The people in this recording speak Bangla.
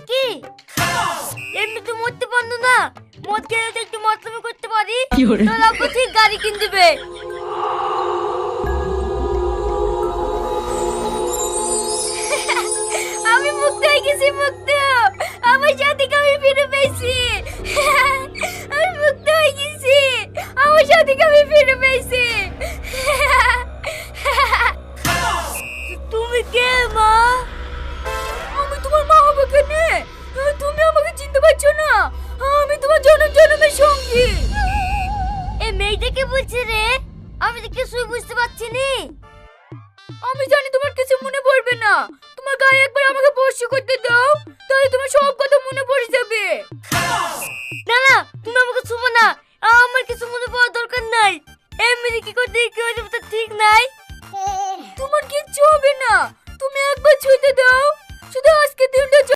কি এমনি তো মরতে পারলো না, মদ খেলে তো একটু মতলবি করতে পারি, তোর আব্বু ঠিক গাড়ি কিনে দিবে। আমি মুক্ত হয়ে গেছি, মুক্ত। আমার সাথীকে আমি ফিরে পেয়েছি। আমি মুক্ত হয়ে গেছি, আমার সাথীকে আমি ফিরে পেয়েছি। তুমি কে মা? আমি তোমার মা হবো কেন? তুমি আমাকে চিনতে পারছো না? আমি তোমার জনম জনমের সঙ্গী। এই মেয়েটাকে বলছে রে, আমি তো কিছুই বুঝতে পারছি নি। আমি জানি তোমার কিছু মনে পড়বে না, তোমার গায়ে একবার আমাকে স্পর্শ করতে দাও।